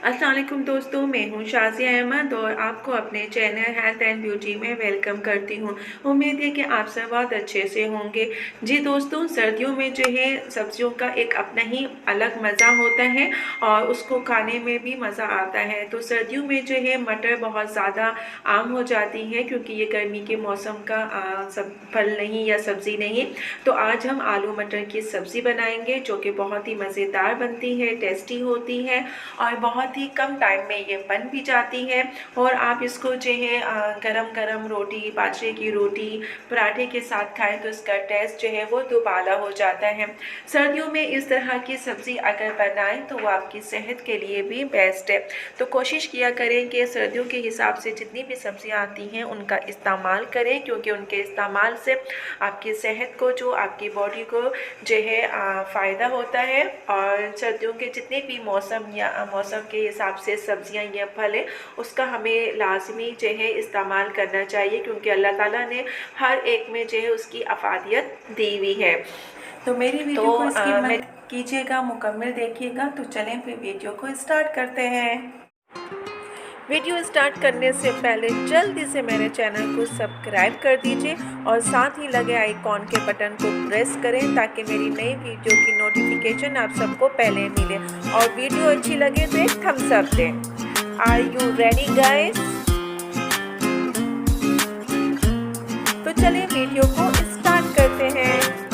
अस्सलाम वालेकुम दोस्तों, मैं हूं शाज़िया अहमद और आपको अपने चैनल हेल्थ एंड ब्यूटी में वेलकम करती हूं। उम्मीद है कि आप सब बहुत अच्छे से होंगे। जी दोस्तों, सर्दियों में जो है सब्जियों का एक अपना ही अलग मज़ा होता है और उसको खाने में भी मज़ा आता है। तो सर्दियों में जो है मटर बहुत ज़्यादा आम हो जाती है क्योंकि ये गर्मी के मौसम का सब फल नहीं या सब्ज़ी नहीं। तो आज हम आलू मटर की सब्ज़ी बनाएंगे जो कि बहुत ही मज़ेदार बनती है, टेस्टी होती है और बहुत ही कम टाइम में ये बन भी जाती है। और आप इसको जो है गरम गरम रोटी, बाजरे की रोटी, पराठे के साथ खाएं तो इसका टेस्ट जो है वो दुबाला हो जाता है। सर्दियों में इस तरह की सब्ज़ी अगर बनाएं तो वो आपकी सेहत के लिए भी बेस्ट है। तो कोशिश किया करें कि सर्दियों के हिसाब से जितनी भी सब्जियां आती हैं उनका इस्तेमाल करें, क्योंकि उनके इस्तेमाल से आपकी सेहत को, जो आपकी बॉडी को जो है फ़ायदा होता है। और सर्दियों के जितने भी मौसम या मौसम के हिसाब से सब्जियां या फल है उसका हमें लाजमी जो है इस्तेमाल करना चाहिए, क्योंकि अल्लाह ताला ने हर एक में जो है उसकी अफादियत दी हुई है। तो मेरी वीडियो को स्किप मत कीजिएगा, मुकम्मल देखिएगा। तो चलें फिर वीडियो को स्टार्ट करते हैं। वीडियो स्टार्ट करने से पहले जल्दी से मेरे चैनल को सब्सक्राइब कर दीजिए और साथ ही लगे आइकॉन के बटन को प्रेस करें ताकि मेरी नई वीडियो की नोटिफिकेशन आप सबको पहले मिले। और वीडियो अच्छी लगे तो एक थम्स अप दें। Are you ready guys? तो चलिए वीडियो को स्टार्ट करते हैं।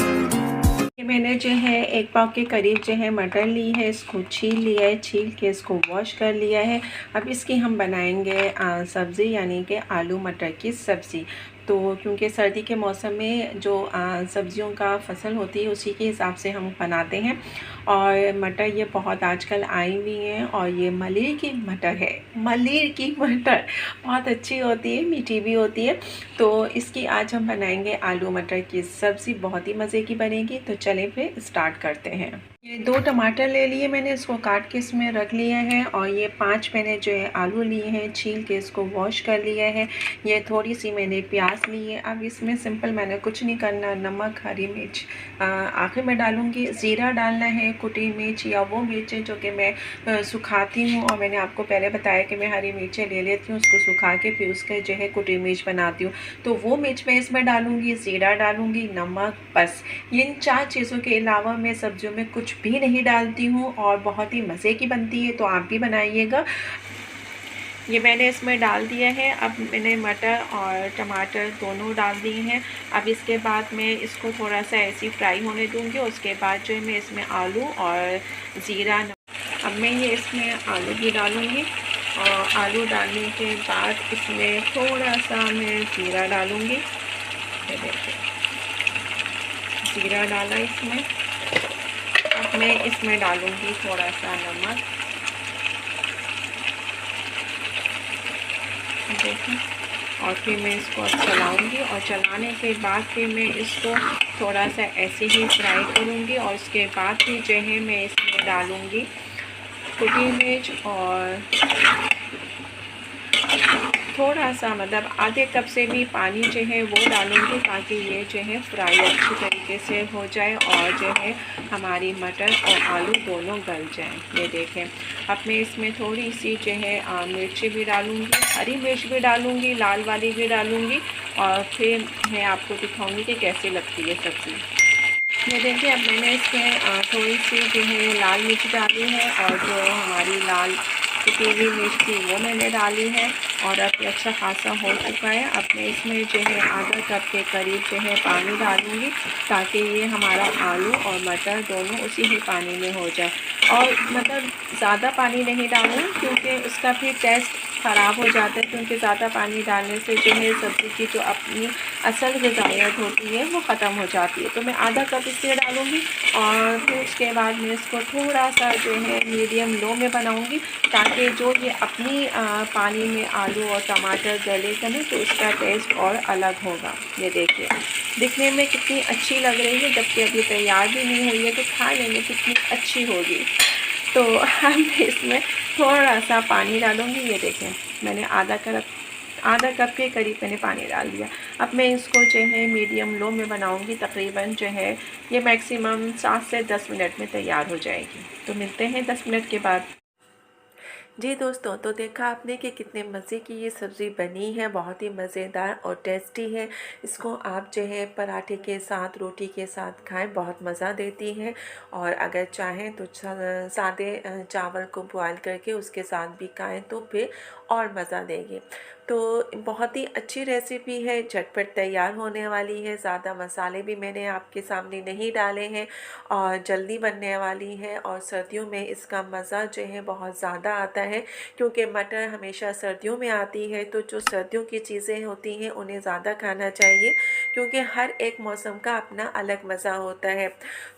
मैंने जो है 1 पाव के करीब जो है मटर ली है, इसको छील लिया है, छील के इसको वॉश कर लिया है। अब इसकी हम बनाएंगे सब्ज़ी, यानी कि आलू मटर की सब्ज़ी। तो क्योंकि सर्दी के मौसम में जो सब्जियों का फसल होती है उसी के हिसाब से हम बनाते हैं। और मटर ये बहुत आजकल आई हुई हैं और ये मलिर की मटर है, मलिर की मटर बहुत अच्छी होती है, मीठी भी होती है। तो इसकी आज हम बनाएंगे आलू मटर की सब्ज़ी, बहुत ही मज़े की बनेगी। तो चलें फिर स्टार्ट करते हैं। ये 2 टमाटर ले लिए मैंने, इसको काट के इसमें रख लिया है। और ये 5 मैंने जो है आलू लिए हैं, छील के इसको वॉश कर लिया है। ये थोड़ी सी मैंने प्याज ली है। अब इसमें सिंपल मैंने कुछ नहीं करना, नमक, हरी मिर्च आखिर में डालूंगी, ज़ीरा डालना है, कुटी मिर्च या वो मिर्चें जो कि मैं सुखाती हूँ। और मैंने आपको पहले बताया कि मैं हरी मिर्चें ले लेती हूँ, उसको सुखा के फिर उसका जो है कुटी मिर्च बनाती हूँ। तो वो मिर्च मैं इसमें डालूंगी, ज़ीरा डालूंगी, नमक, बस इन 4 चीज़ों के अलावा मैं सब्जियों में कुछ भी नहीं डालती हूँ और बहुत ही मज़े की बनती है। तो आप भी बनाइएगा। ये मैंने इसमें डाल दिया है। अब मैंने मटर और टमाटर दोनों डाल दिए हैं। अब इसके बाद मैं इसको थोड़ा सा ऐसे फ्राई होने दूँगी। उसके बाद जो है मैं इसमें आलू और ज़ीरा, अब मैं ये इसमें आलू भी डालूँगी और आलू डालने के बाद इसमें थोड़ा सा मैं ज़ीरा डालूँगी। ये देखिए, ज़ीरा डाला इसमें। अब मैं इसमें डालूँगी थोड़ा सा नमक, देखें। और फिर मैं इसको अब चलाऊँगी और चलाने के बाद फिर मैं इसको थोड़ा सा ऐसे ही फ्राई करूँगी। और उसके बाद फिर जो है मैं इसमें डालूँगी कुटी मिर्च और थोड़ा सा, मतलब आधे कप से भी पानी जो है वो डालूँगी, ताकि ये जो है फ्राई अच्छी तरीके से हो जाए और जो है हमारी मटर और आलू दोनों गल जाएं। ये देखें। अब मैं इसमें थोड़ी सी जो है मिर्ची भी डालूँगी, हरी मिर्च भी डालूँगी, लाल वाली भी डालूँगी। और फिर मैं आपको दिखाऊँगी कि कैसी लगती है सब्ज़ी। ये देखिए, अब मैंने इसमें थोड़ी सी जो है लाल मिर्च डाली है और जो हमारी लाल कुटी हुई मिर्च थी वो मैंने डाली है। और अब ये अच्छा खासा हो चुका है। अब मैं इसमें जो है आधा कप के करीब जो है पानी डालूँगी, ताकि ये हमारा आलू और मटर दोनों उसी ही पानी में हो जाए। और मतलब ज़्यादा पानी नहीं डालूँ क्योंकि उसका फिर टेस्ट ख़राब हो जाता है, क्योंकि ज़्यादा पानी डालने से जो है सब्ज़ी की जो अपनी असल ग़िज़ायत होती है वो ख़त्म हो जाती है। तो मैं आधा कप इसलिए डालूँगी और फिर उसके बाद मैं इसको थोड़ा सा जो है मीडियम लो में बनाऊँगी, ताकि जो ये अपनी पानी में आलू और टमाटर गलेगा ना तो उसका टेस्ट और अलग होगा। ये देखिए, दिखने में कितनी अच्छी लग रही है, जबकि अभी तैयार भी नहीं हुई है, तो खाने में कितनी अच्छी होगी। तो हम इसमें थोड़ा सा पानी डालूँगी। ये देखें, मैंने आधा कप के करीब मैंने पानी डाल दिया। अब मैं इसको जो है मीडियम लो में बनाऊँगी। तकरीबन जो है ये मैक्सिमम 7 से 10 मिनट में तैयार हो जाएगी। तो मिलते हैं 10 मिनट के बाद। जी दोस्तों, तो देखा आपने कि कितने मज़े की ये सब्ज़ी बनी है, बहुत ही मज़ेदार और टेस्टी है। इसको आप जो है पराठे के साथ, रोटी के साथ खाएं, बहुत मज़ा देती है। और अगर चाहें तो सादे चावल को बॉयल करके उसके साथ भी खाएं तो फिर और मज़ा देगी। तो बहुत ही अच्छी रेसिपी है, झटपट तैयार होने वाली है, ज़्यादा मसाले भी मैंने आपके सामने नहीं डाले हैं और जल्दी बनने वाली है। और सर्दियों में इसका मज़ा जो है बहुत ज़्यादा आता है, क्योंकि मटर हमेशा सर्दियों में आती है। तो जो सर्दियों की चीज़ें होती हैं उन्हें ज़्यादा खाना चाहिए, क्योंकि हर एक मौसम का अपना अलग मज़ा होता है।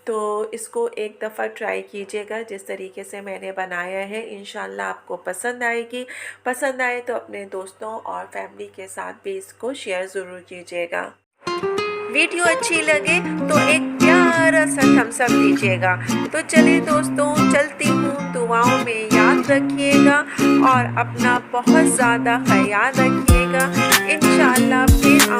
तो इसको एक दफ़ा ट्राई कीजिएगा जिस तरीके से मैंने बनाया है, इंशाल्लाह आपको पसंद आएगी। पसंद आए तो अपने दोस्तों और फैमिली के साथ भी इसको शेयर ज़रूर कीजिएगा। वीडियो अच्छी लगे तो एक प्यारा सा थम्स अप दीजिएगा। तो चलिए दोस्तों, चलती हूँ, दुआओं में याद रखिएगा और अपना बहुत ज़्यादा ख्याल रखिएगा। इंशाल्लाह फिर